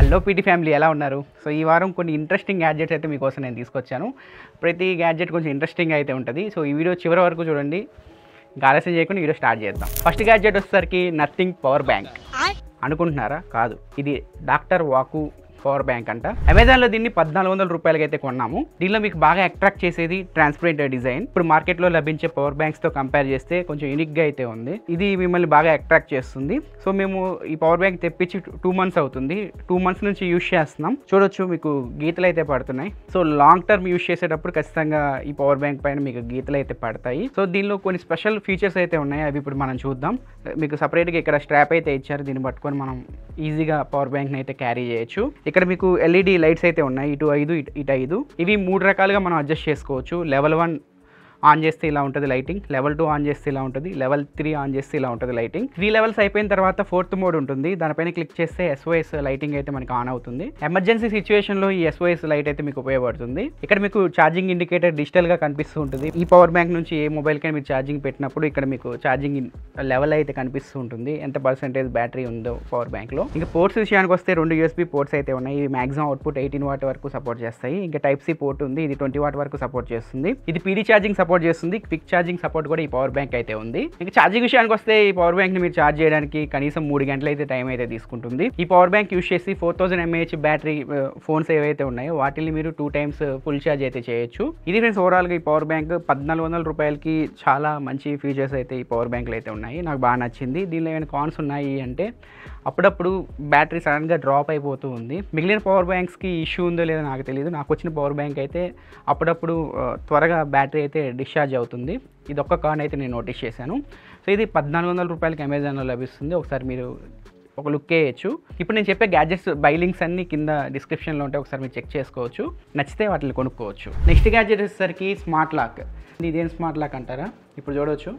Hello PT family, ఎలా ఉన్నారు? So ఈ వారం కొన్ని ఇంట్రెస్టింగ్ గ్యాడ్జెట్స్ అయితే మీకోసం నేను తీసుకొచ్చాను. ప్రతి గ్యాడ్జెట్ కొంచెం ఇంట్రెస్టింగ్ అయితే ఉంటుంది. సో ఈ వీడియో చివరి వరకు చూడండి. ఇంకా ఆలస్యం చేయకుండా వీడియో స్టార్ట్ చేద్దాం. ఫస్ట్ గ్యాడ్జెట్ వచ్చేసరికి నథింగ్ పవర్ బ్యాంక్. అనుకుంటున్నారా? కాదు, ఇది డాక్టర్ వాకు పవర్ బ్యాంక్ అంట. అమెజాన్లో దీన్ని 1400 రూపాయలకి అయితే కొన్నాము. దీనిలో మీకు బాగా అట్రాక్ట్ చేసేది ట్రాన్స్పరెంట్ డిజైన్. ఇప్పుడు మార్కెట్లో లభించే పవర్ బ్యాంక్స్తో కంపేర్ చేస్తే కొంచెం యూనిక్గా అయితే ఉంది. ఇది మిమ్మల్ని బాగా అట్రాక్ట్ చేస్తుంది. సో మేము ఈ పవర్ బ్యాంక్ తెప్పించి 2 months అవుతుంది. 2 months నుంచి యూజ్ చేస్తున్నాం. చూడొచ్చు, మీకు గీతలు అయితే పడుతున్నాయి. సో లాంగ్ టర్మ్ యూజ్ చేసేటప్పుడు ఖచ్చితంగా ఈ పవర్ బ్యాంక్ పైన మీకు గీతలు అయితే పడతాయి. సో దీనిలో కొన్ని స్పెషల్ ఫీచర్స్ అయితే ఉన్నాయి. అవి ఇప్పుడు మనం చూద్దాం. మీకు సపరేట్గా ఇక్కడ స్ట్రాప్ అయితే ఇచ్చారు. దీన్ని పట్టుకొని మనం ఈజీగా పవర్ బ్యాంక్ని అయితే క్యారీ చేయొచ్చు. ఇక్కడ మీకు ఎల్ఈడి లైట్స్ అయితే ఉన్నాయి. ఇటు 5 ఇటు 5. ఇవి 3 రకాలుగా మనం అడ్జస్ట్ చేసుకోవచ్చు. లెవెల్ 1 ఆన్ చేస్తే ఇలా ఉంటుంది లైటింగ్, లెవెల్ 2 ఆన్ చేస్తే ఇలా ఉంటుంది, లెవెల్ 3 ఆన్ చేస్తే ఇలా ఉంటుంది లైటింగ్. 3 levels అయిపోయిన తర్వాత 4th మోడ్ ఉంటుంది. దానిపైన క్లిక్ చేస్తే SOS లైటింగ్ అయితే మనకి ఆన్ అవుతుంది. ఎమర్జెన్సీ సిచ్యువేషన్లో ఈ SOS లైట్ అయితే మీకు ఉపయోగపడుతుంది. ఇక్కడ మీకు ఛార్జింగ్ ఇండికేటర్ డిజిటల్గా కనిపిస్తూ ఉంటుంది. ఈ పవర్ బ్యాంక్ నుంచి ఏ మొబైల్కైనా మీరు ఛార్జింగ్ పెట్టినప్పుడు ఇక్కడ మీకు ఛార్జింగ్ లెవెల్ అయితే కనిపిస్తూ ఉంటుంది, ఎంత పర్సెంటేజ్ బ్యాటరీ ఉందో పవర్ బ్యాంక్లో. ఇంకా పోర్ట్స్ విషయానికి వస్తే 2 USB పోర్ట్స్ అయితే ఉన్నాయి. ఇవి మాక్సిమం అవుట్పుట్ 18 watt వరకు సపోర్ట్ చేస్తాయి. ఇంకా Type-C పోర్ట్ ఉంది. ఇది 20 watt వరకు సపోర్ట్ చేస్తుంది. ఇది PD ఛార్జింగ్ సపోర్ట్ చేస్తుంది. క్విక్ ఛార్జింగ్ సపోర్ట్ కూడా ఈ పవర్ బ్యాంక్ అయితే ఉంది. ఇంకా ఛార్జింగ్ విషయానికి వస్తే ఈ పవర్ బ్యాంక్ ని మీరు ఛార్జ్ చేయడానికి కనీసం 3 గంటలు అయితే టైం అయితే తీసుకుంటుంది. ఈ పవర్ బ్యాంక్ యూజ్ చేసి 4000 mAh బ్యాటరీ ఫోన్స్ ఏవైతే ఉన్నాయో వాటిని మీరు 2 times ఫుల్ ఛార్జ్ అయితే చేయొచ్చు. ఇది ఫ్రెండ్స్ ఓవరాల్గా ఈ పవర్ బ్యాంక్ 1400 రూపాయలకి చాలా మంచి ఫీచర్స్ అయితే ఈ పవర్ బ్యాంక్లో అయితే ఉన్నాయి. నాకు బాగా నచ్చింది. దీనిలో ఏమైనా కాన్స్ ఉన్నాయి అంటే అప్పుడప్పుడు బ్యాటరీ సడన్గా డ్రాప్ అయిపోతూ ఉంది. మిగిలిన పవర్ బ్యాంక్స్కి ఇష్యూ ఉందో లేదో నాకు తెలియదు. నాకు వచ్చిన పవర్ బ్యాంక్ అయితే అప్పుడప్పుడు త్వరగా బ్యాటరీ అయితే డిశ్చార్జ్ అవుతుంది. ఇది ఒక్క కాన్ అయితే నేను నోటీస్ చేశాను. సో ఇది 1400 రూపాయలకి అమెజాన్లో లభిస్తుంది. ఒకసారి మీరు ఒక లుక్ వేయచ్చు. ఇప్పుడు నేను చెప్పే గ్యాడ్జెట్స్ బై లింక్స్ అన్ని కింద డిస్క్రిప్షన్లో ఉంటే ఒకసారి మీరు చెక్ చేసుకోవచ్చు. నచ్చితే వాటిని కొనుక్కోవచ్చు. నెక్స్ట్ గ్యాడ్జెట్ వచ్చేసరికి స్మార్ట్ లాక్. ఇదేం స్మార్ట్ లాక్ అంటారా? ఇప్పుడు చూడవచ్చు,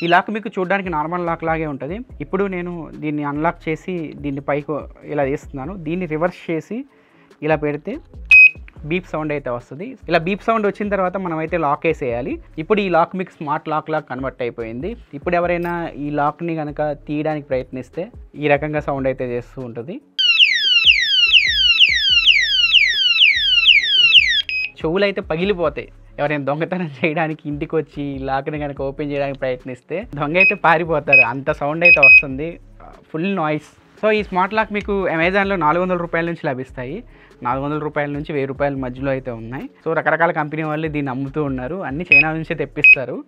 ఈ లాక్ మీకు చూడడానికి నార్మల్ లాక్ లాగే ఉంటుంది. ఇప్పుడు నేను దీన్ని అన్లాక్ చేసి దీన్ని పైకి ఇలా తీస్తున్నాను. దీన్ని రివర్స్ చేసి ఇలా పెడితే బీప్ సౌండ్ అయితే వస్తుంది. ఇలా బీప్ సౌండ్ వచ్చిన తర్వాత మనం అయితే లాక్ వేసేయాలి. ఇప్పుడు ఈ లాక్ మీకు స్మార్ట్ లాక్ లాగా కన్వర్ట్ అయిపోయింది. ఇప్పుడు ఎవరైనా ఈ లాక్ని కనుక తీయడానికి ప్రయత్నిస్తే ఈ రకంగా సౌండ్ అయితే చేస్తూ ఉంటుంది. చెవులు అయితే పగిలిపోతాయి. ఎవరైనా దొంగతనం చేయడానికి ఇంటికి వచ్చి లాక్ని కనుక ఓపెన్ చేయడానికి ప్రయత్నిస్తే దొంగ అయితే పారిపోతారు. అంత సౌండ్ అయితే వస్తుంది, ఫుల్ నాయిస్. సో ఈ స్మార్ట్ లాక్ మీకు అమెజాన్లో 400 రూపాయల నుంచి లభిస్తాయి. 400 రూపాయల నుంచి 1000 రూపాయల మధ్యలో అయితే ఉన్నాయి. సో రకరకాల కంపెనీ వాళ్ళు దీన్ని అమ్ముతూ ఉన్నారు. అన్ని చైనా నుంచే తెప్పిస్తారు.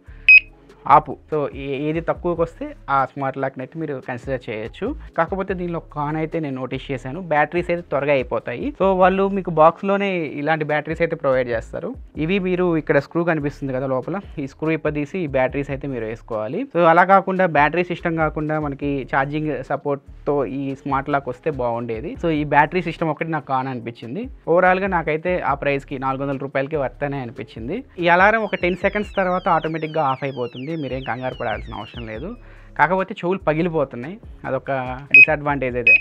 ఆపు. సో ఏది తక్కువకి వస్తే ఆ స్మార్ట్ లాక్ని అయితే మీరు కన్సిడర్ చేయొచ్చు. కాకపోతే దీనిలో కాన్ అయితే నేను నోటీస్ చేశాను, బ్యాటరీస్ అయితే త్వరగా అయిపోతాయి. సో వాళ్ళు మీకు బాక్స్లోనే ఇలాంటి బ్యాటరీస్ అయితే ప్రొవైడ్ చేస్తారు. ఇవి మీరు ఇక్కడ స్క్రూ కనిపిస్తుంది కదా లోపల, ఈ స్క్రూ ఇప్పదీసి ఈ బ్యాటరీస్ అయితే మీరు వేసుకోవాలి. సో అలా కాకుండా బ్యాటరీ సిస్టమ్ కాకుండా మనకి ఛార్జింగ్ సపోర్ట్తో ఈ స్మార్ట్ లాక్ వస్తే బాగుండేది. సో ఈ బ్యాటరీ సిస్టమ్ ఒకటి నాకు కాన్ అనిపించింది. ఓవరాల్గా నాకైతే ఆ ప్రైస్కి 400 రూపాయలకి వర్తనే అనిపించింది. ఈ అలారం ఒక 10 seconds తర్వాత ఆటోమేటిక్గా ఆఫ్ అయిపోతుంది. మీరేం కంగారు పడాల్సిన అవసరం లేదు. కాకపోతే చెవులు పగిలిపోతున్నాయి, అదొక డిసడ్వాంటేజ్ అయితే.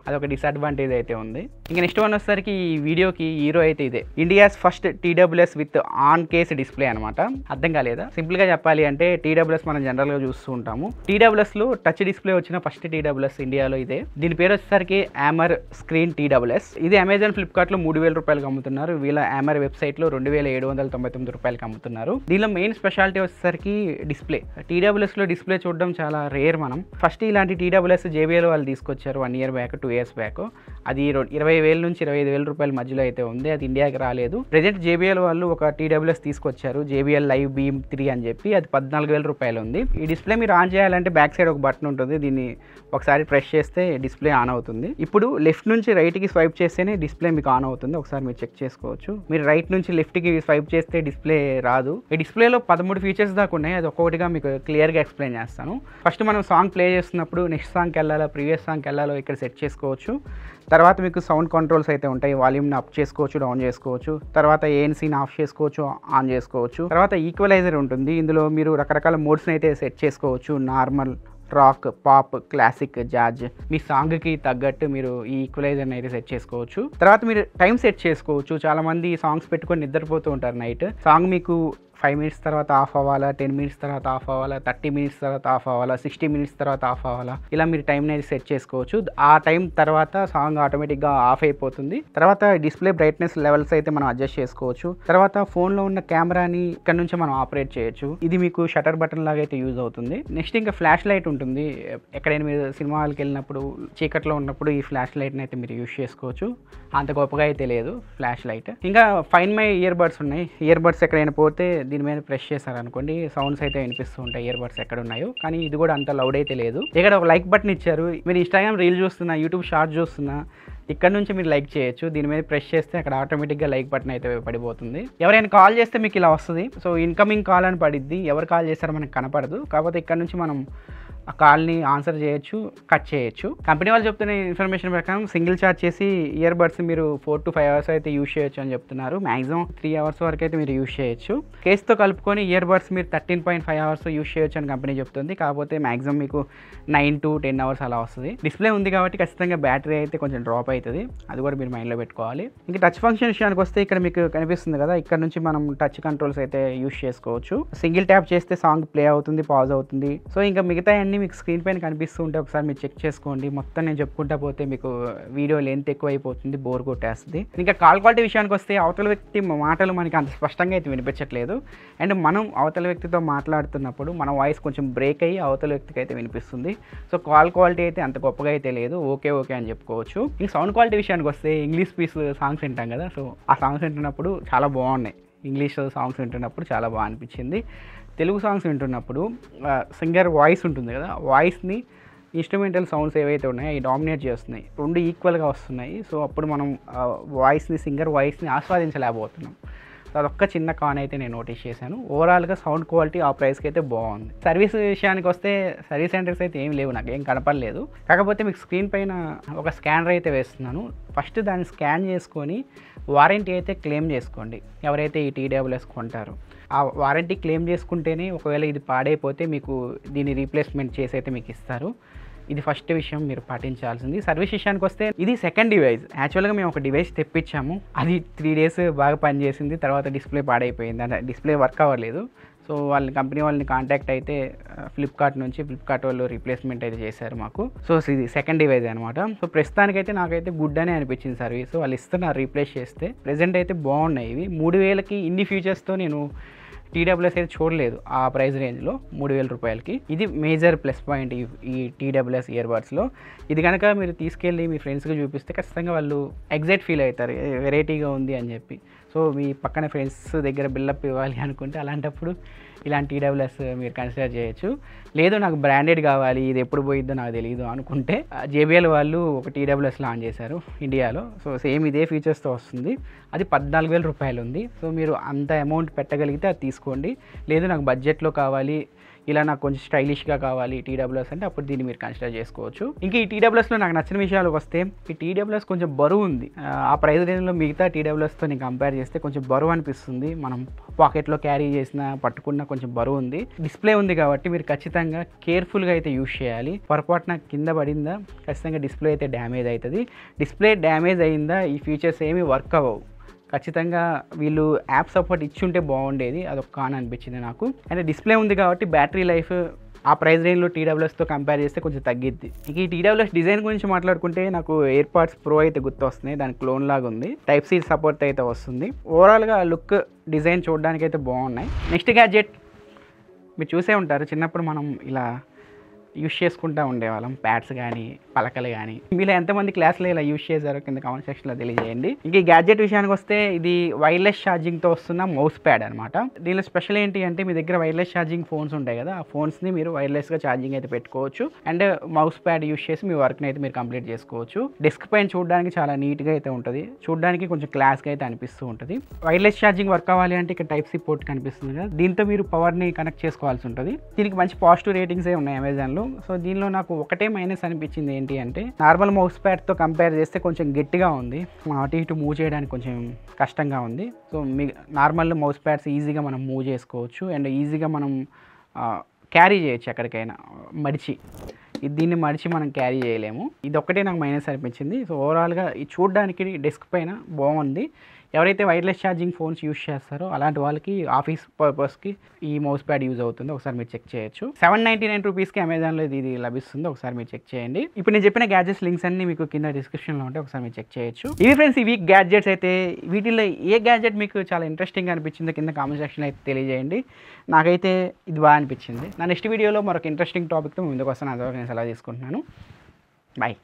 అదొక డిసడ్వాంటేజ్ అయితే ఉంది. ఇంకా నెక్స్ట్ వన్ వచ్చేసరికి ఈ వీడియోకి హీరో అయితే ఇదే, India's first TWS with on case display అనమాట. అర్థం కాలేదా? సింపుల్గా చెప్పాలి అంటే TWS మనం జనరల్గా చూస్తూ ఉంటాము. TWSలో టచ్ డిస్ప్లే వచ్చిన ఫస్ట్ TWS ఇండియాలో ఇదే. దీని పేరు వచ్చేసరికి AMR స్క్రీన్ TWS. ఇది అమెజాన్ ఫ్లిప్కార్ట్లో 3000 రూపాయలకి అమ్ముతున్నారు. వీళ్ళ AMR వెబ్సైట్లో 2799 రూపాయలకి అమ్ముతున్నారు. దీనిలో మెయిన్ స్పెషాలిటీ వచ్చేసరికి డిస్ప్లే. TWSలో డిస్ప్లే చూడడం చాలా రేర్. మనం ఫస్ట్ ఇలాంటి TWS JBL వాళ్ళు తీసుకొచ్చారు 1 year బ్యాక్, 2 years బ్యాక్. అది 20,000 నుంచి 25,000 రూపాయల మధ్యలో అయితే ఉంది. అది ఇండియాకి రాలేదు. ప్రెజెంట్ JBL వాళ్ళు ఒక TWS తీసుకొచ్చారు, JBL Live Beam 3 అని చెప్పి. అది 14,000 రూపాయలు ఉంది. ఈ డిస్ప్లే మీరు ఆన్ చేయాలంటే బ్యాక్ సైడ్ ఒక బటన్ ఉంటుంది. దీన్ని ఒకసారి ప్రెస్ చేస్తే డిస్ప్లే ఆన్ అవుతుంది. ఇప్పుడు లెఫ్ట్ నుంచి రైట్కి స్వైప్ చేస్తేనే డిస్ప్లే మీకు ఆన్ అవుతుంది. ఒకసారి మీరు చెక్ చేసుకోవచ్చు. మీరు రైట్ నుంచి లెఫ్ట్కి స్వైప్ చేస్తే డిస్ప్లే రాదు. ఈ డిస్ప్లేలో 13 ఫీచర్స్ దాకా ఉన్నాయి. అది ఒక్కొక్కటిగా మీకు క్లియర్గా ఎక్స్ప్లెయిన్ చేస్తాను. ఫస్ట్ మనం సాంగ్ ప్లే చేస్తున్నప్పుడు నెక్స్ట్ సాంగ్కి వెళ్ళాలా, ప్రీవియస్ సాంగ్కి వెళ్ళాలో ఇక్కడ సెట్ చేసుకోవచ్చు. తర్వాత మీకు సౌండ్ కంట్రోల్స్ అయితే ఉంటాయి. వాల్యూమ్ని అప్ చేసుకోవచ్చు, డౌన్ చేసుకోవచ్చు. తర్వాత ANCని ఆఫ్ చేసుకోవచ్చు, ఆన్ చేసుకోవచ్చు. తర్వాత ఈక్వలైజర్ ఉంటుంది. ఇందులో మీరు రకరకాల మోడ్స్ని అయితే సెట్ చేసుకోవచ్చు. Normal, rock, pop, classic, jazz. మీ సాంగ్కి తగ్గట్టు మీరు ఈ ఈక్వలైజర్ని అయితే సెట్ చేసుకోవచ్చు. తర్వాత మీరు టైం సెట్ చేసుకోవచ్చు. చాలామంది సాంగ్స్ పెట్టుకొని నిద్రపోతూ ఉంటారు నైట్. సాంగ్ మీకు 5 మినిట్స్ తర్వాత ఆఫ్ అవ్వాలా, 10 మినిట్స్ తర్వాత ఆఫ్ అవ్వాలా, 30 మినిట్స్ తర్వాత ఆఫ్ అవ్వాలా, 60 మినిట్స్ తర్వాత ఆఫ్ అవ్వాలా, ఇలా మీరు టైం అనేది సెట్ చేసుకోవచ్చు. ఆ టైం తర్వాత సాంగ్ ఆటోమేటిక్గా ఆఫ్ అయిపోతుంది. తర్వాత డిస్ప్లే బ్రైట్నెస్ లెవెల్స్ అయితే మనం అడ్జస్ట్ చేసుకోవచ్చు. తర్వాత ఫోన్లో ఉన్న కెమెరాని ఇక్కడ నుంచి మనం ఆపరేట్ చేయొచ్చు. ఇది మీకు షటర్ బటన్ లాగా అయితే యూజ్ అవుతుంది. నెక్స్ట్ ఇంకా ఫ్లాష్ లైట్ ఉంటుంది. ఎక్కడైనా మీరు సినిమా హాల్కి వెళ్ళినప్పుడు చీకట్లో ఉన్నప్పుడు ఈ ఫ్లాష్ లైట్ని అయితే మీరు యూజ్ చేసుకోవచ్చు. అంత గొప్పగా అయితే లేదు ఫ్లాష్ లైట్. ఇంకా ఫైన్ మై ఇయర్ బడ్స్ ఉన్నాయి. ఇయర్ బడ్స్ ఎక్కడైనా పోతే దీని మీద ప్రెస్ చేశారనుకోండి సౌండ్స్ అయితే వినిపిస్తూ ఉంటాయి ఇయర్ బడ్స్ ఎక్కడ ఉన్నాయో. కానీ ఇది కూడా అంత లౌడ్ అయితే లేదు. ఇక్కడ ఒక లైక్ బటన్ ఇచ్చారు. మీరు ఇన్స్టాగ్రామ్ రీల్ చూస్తున్నా, యూట్యూబ్ షార్ట్ చూస్తున్నా, ఇక్కడ నుంచి మీరు లైక్ చేయొచ్చు. దీని మీద ప్రెస్ చేస్తే అక్కడ ఆటోమేటిక్గా లైక్ బటన్ అయితే పడిపోతుంది. ఎవరైనా కాల్ చేస్తే మీకు ఇలా వస్తుంది. సో ఇన్కమింగ్ కాల్ అని పడిద్ది. ఎవరు కాల్ చేస్తారో మనకు కనపడదు. కాకపోతే ఇక్కడ నుంచి మనం ఆ కాల్ని ఆన్సర్ చేయొచ్చు, కట్ చేయొచ్చు. కంపెనీ వాళ్ళు చెప్తున్న ఇన్ఫర్మేషన్ ప్రకారం సింగిల్ ఛార్జ్ చేసి ఇయర్ బడ్స్ మీరు 4 to 5 అవర్స్ అయితే యూజ్ చేయొచ్చు అని చెప్తున్నారు. మ్యాక్సిమం 3 అవర్స్ వరకు అయితే మీరు యూజ్ చేయొచ్చు. కేస్తో కలుపుకొని ఇయర్ బడ్స్ మీరు 13.5 అవర్స్ యూజ్ చేయొచ్చు అని కంపెనీ చెప్తుంది. కాకపోతే మ్యాక్సిమం మీకు 9 to 10 అవర్స్ అలా వస్తుంది. డిస్ప్లే ఉంది కాబట్టి ఖచ్చితంగా బ్యాటరీ అయితే కొంచెం డ్రాప్ అవుతుంది. అది కూడా మీరు మైండ్లో పెట్టుకోవాలి. ఇంకా టచ్ ఫంక్షన్ విషయానికి వస్తే ఇక్కడ మీకు కనిపిస్తుంది కదా, ఇక్కడ నుంచి మనం టచ్ కంట్రోల్స్ అయితే యూజ్ చేసుకోవచ్చు. సింగిల్ ట్యాప్ చేస్తే సాంగ్ ప్లే అవుతుంది, పాజ్ అవుతుంది. సో ఇంకా మిగతా అన్ని మీకు స్క్రీన్ పైన కనిపిస్తూ ఉంటే ఒకసారి మీరు చెక్ చేసుకోండి. మొత్తం నేను చెప్పుకుంటా పోతే మీకు వీడియో లెంత్ ఎక్కువ అయిపోతుంది, బోర్ కొట్టేస్తుంది. ఇంకా కాల్ క్వాలిటీ విషయానికి వస్తే అవతల వ్యక్తి మాటలు మనకి అంత స్పష్టంగా అయితే వినిపించట్లేదు. అండ్ మనం అవతల వ్యక్తితో మాట్లాడుతున్నప్పుడు మన వాయిస్ కొంచెం బ్రేక్ అయ్యి అవతల వ్యక్తికి అయితే వినిపిస్తుంది. సో కాల్ క్వాలిటీ అయితే అంత గొప్పగా అయితే లేదు, ఓకే అని చెప్పుకోవచ్చు. ఇంకా సౌండ్ క్వాలిటీ విషయానికి వస్తే ఇంగ్లీష్ పీస్ సాంగ్స్ వింటాం కదా, సో ఆ సాంగ్స్ వింటున్నప్పుడు చాలా బాగున్నాయి. ఇంగ్లీష్ సాంగ్స్ వింటున్నప్పుడు చాలా బాగా అనిపించింది. తెలుగు సాంగ్స్ వింటున్నప్పుడు సింగర్ వాయిస్ ఉంటుంది కదా, వాయిస్ని ఇన్స్ట్రుమెంటల్ సౌండ్స్ ఏవైతే ఉన్నాయో అవి డామినేట్ చేస్తున్నాయి, రెండు ఈక్వల్గా వస్తున్నాయి. సో అప్పుడు మనం వాయిస్ని, సింగర్ వాయిస్ని ఆస్వాదించలేకపోతున్నాం. సో అదొక్క చిన్న కాన్ అయితే నేను నోటీస్ చేశాను. ఓవరాల్గా సౌండ్ క్వాలిటీ ఆ ప్రైస్కి అయితే బాగుంది. సర్వీస్ విషయానికి వస్తే సర్వీస్ సెంటర్స్ అయితే ఏం లేవు, నాకు ఏం కనపడలేదు. కాకపోతే మీకు స్క్రీన్ పైన ఒక స్కానర్ అయితే వేస్తున్నాను. ఫస్ట్ దాన్ని స్కాన్ చేసుకొని వారంటీ అయితే క్లెయిమ్ చేసుకోండి. ఎవరైతే ఈ TWS కొంటారో ఆ వారంటీ క్లెయిమ్ చేసుకుంటేనే ఒకవేళ ఇది పాడైపోతే మీకు దీన్ని రీప్లేస్మెంట్ చేసి అయితే మీకు ఇస్తారు. ఇది ఫస్ట్ విషయం మీరు పాటించాల్సింది. సర్వీస్ విషయానికి వస్తే ఇది సెకండ్ డివైస్. యాక్చువల్గా మేము ఒక డివైస్ తెప్పించాము, అది 3 days బాగా పనిచేసింది. తర్వాత డిస్ప్లే పాడైపోయింది, అంటే డిస్ప్లే వర్క్ అవ్వలేదు. సో కంపెనీ వాళ్ళని కాంటాక్ట్ అయితే ఫ్లిప్కార్ట్ వాళ్ళు రీప్లేస్మెంట్ అయితే చేశారు మాకు. సో ఇది సెకండ్ డివైస్ అనమాట. సో ప్రస్తుతానికైతే నాకైతే గుడ్ అనే అనిపించింది సర్వీస్. వాళ్ళు ఇస్తున్నారు రీప్లేస్ చేస్తే. ప్రెజెంట్ అయితే బాగున్నాయి ఇవి. 3000కి ఇన్ని ఫీచర్స్తో నేను TWS అయితే చూడలేదు ఆ ప్రైస్ రేంజ్లో. 3000 రూపాయలకి ఇది మేజర్ ప్లస్ పాయింట్ ఈ TWS ఇయర్ బడ్స్లో. ఇది కనుక మీరు తీసుకెళ్ళి మీ ఫ్రెండ్స్కి చూపిస్తే ఖచ్చితంగా వాళ్ళు ఎగ్జైట్ ఫీల్ అవుతారు, వెరైటీగా ఉంది అని చెప్పి. సో మీ పక్కన ఫ్రెండ్స్ దగ్గర బిల్డప్ ఇవ్వాలి అనుకుంటే అలాంటప్పుడు ఇలాంటి TWS మీరు కన్సిడర్ చేయొచ్చు. లేదు నాకు బ్రాండెడ్ కావాలి, ఇది ఎప్పుడు పోయిద్దో నాకు తెలియదు అనుకుంటే JBL వాళ్ళు ఒక TWS లాంచ్ చేశారు ఇండియాలో. సో సేమ్ ఇదే ఫీచర్స్తో వస్తుంది. అది 14,000 రూపాయలు ఉంది. సో మీరు అంత అమౌంట్ పెట్టగలిగితే అది తీసుకోండి. లేదు నాకు బడ్జెట్లో కావాలి, ఇలా నాకు కొంచెం స్టైలిష్గా కావాలి TWS అంటే అప్పుడు దీన్ని మీరు కన్సిడర్ చేసుకోవచ్చు. ఇంకా ఈ TWSలో నాకు నచ్చిన విషయాలకు వస్తే ఈ TWS కొంచెం బరువు ఉంది. ఆ ప్రైస్ రేంజ్లో మిగతా TWSతో నేను కంపేర్ చేస్తే కొంచెం బరువు అనిపిస్తుంది. మనం పాకెట్లో క్యారీ చేసిన పట్టుకున్న కొంచెం బరువు ఉంది. డిస్ప్లే ఉంది కాబట్టి మీరు ఖచ్చితంగా కేర్ఫుల్గా అయితే యూజ్ చేయాలి. పొరపాటున కింద పడిందా ఖచ్చితంగా డిస్ప్లే అయితే డ్యామేజ్ అవుతుంది. డిస్ప్లే డ్యామేజ్ అయిందా ఈ ఫీచర్స్ ఏమీ వర్క్ అవ్వవు. ఖచ్చితంగా వీళ్ళు యాప్ సపోర్ట్ ఇచ్చుంటే బాగుండేది, అదొక కాన్ అనిపించింది నాకు. అంటే డిస్ప్లే ఉంది కాబట్టి బ్యాటరీ లైఫ్ ఆ ప్రైస్ రేంజ్లో TWSతో కంపేర్ చేస్తే కొంచెం తగ్గిద్ది. ఇక ఈ TWS డిజైన్ గురించి మాట్లాడుకుంటే నాకు AirPods Pro అయితే గుర్తొస్తున్నాయి. దాని క్లోన్ లాగా ఉంది. Type-C సపోర్ట్ అయితే వస్తుంది. ఓవరాల్గా లుక్, డిజైన్ చూడడానికి అయితే బాగున్నాయి. నెక్స్ట్ గ్యాడ్జెట్ మీరు చూసే ఉంటారు, చిన్నప్పుడు మనం ఇలా యూజ్ చేసుకుంటూ ఉండేవాళ్ళం, ప్యాడ్స్ కానీ పలకలు కానీ. మీలో ఎంతమంది క్లాస్లో ఇలా యూజ్ చేశారో కింద కామెంట్ సెక్షన్లో తెలియజేయండి. ఇంక ఈ గ్యాడ్జెట్ విషయానికి వస్తే ఇది వైర్లెస్ ఛార్జింగ్తో వస్తున్న మౌస్ ప్యాడ్ అనమాట. దీనిలో స్పెషల్ ఏంటి అంటే మీ దగ్గర వైర్లెస్ ఛార్జింగ్ ఫోన్స్ ఉంటాయి కదా, ఆ ఫోన్స్ని మీరు వైర్లెస్గా ఛార్జింగ్ అయితే పెట్టుకోవచ్చు. అండ్ మౌస్ ప్యాడ్ యూజ్ చేసి మీ వర్క్ని అయితే మీరు కంప్లీట్ చేసుకోవచ్చు. డెస్క్ పైన చూడడానికి చాలా నీట్గా అయితే ఉంటుంది, చూడడానికి కొంచెం క్లాస్గా అయితే అనిపిస్తూ ఉంటుంది. వైర్లెస్ ఛార్జింగ్ వర్క్ అవ్వాలి అంటే ఇక్కడ Type-C పోర్ట్ కనిపిస్తుంది కదా, దీంతో మీరు పవర్ని కనెక్ట్ చేసుకోవాల్సి ఉంటుంది. దీనికి మంచి పాజిటివ్ రేటింగ్సే ఉన్నాయి అమెజాన్లో. సో దీనిలో నాకు ఒకటే మైనస్ అనిపించింది ఏంటి అంటే నార్మల్ మౌస్ ప్యాడ్తో కంపేర్ చేస్తే కొంచెం గట్టిగా ఉంది, అటు ఇటు మూవ్ చేయడానికి కొంచెం కష్టంగా ఉంది. సో నార్మల్ మౌస్ ప్యాడ్స్ ఈజీగా మనం మూవ్ చేసుకోవచ్చు అండ్ ఈజీగా మనం క్యారీ చేయొచ్చు ఎక్కడికైనా మడిచి. దీన్ని మడిచి మనం క్యారీ చేయలేము. ఇది ఒక్కటే నాకు మైనస్ అనిపించింది. సో ఓవరాల్గా ఇది చూడడానికి డెస్క్ పైన బాగుంది. ఎవరైతే వైర్లెస్ ఛార్జింగ్ ఫోన్స్ యూస్ చేస్తారో అలాంటి వాళ్ళకి ఆఫీస్ పర్పస్కి ఈ మౌస్ ప్యాడ్ యూజ్ అవుతుంది. ఒకసారి మీరు చెక్ చేయొచ్చు. 799 రూపీస్కి అమెజాన్లో ఇది లభిస్తుంది. ఒకసారి మీరు చెక్ చేయండి. ఇప్పుడు నేను చెప్పిన గ్యాడ్జెట్స్ లింక్స్ అన్ని మీకు కింద డిస్క్రిప్షన్లో ఉంటాయి. ఒకసారి మీరు చెక్ చేయొచ్చు. ఇవి ఫ్రెండ్స్ ఈ వీక్ గ్యాడ్జెట్స్ అయితే. వీటిల్లో ఏ గ్యాడ్జెట్ మీకు చాలా ఇంట్రెస్టింగ్ అనిపించిందో కింద కామెంట్ సెక్షన్లో అయితే తెలియజేయండి. నాకైతే ఇది బాగా అనిపించింది. నా నెక్స్ట్ వీడియోలో మరొక ఇంట్రెస్టింగ్ టాపిక్తో ముందుకు వస్తాను. అదే నేను సలహా తీసుకుంటున్నాను. బాయ్.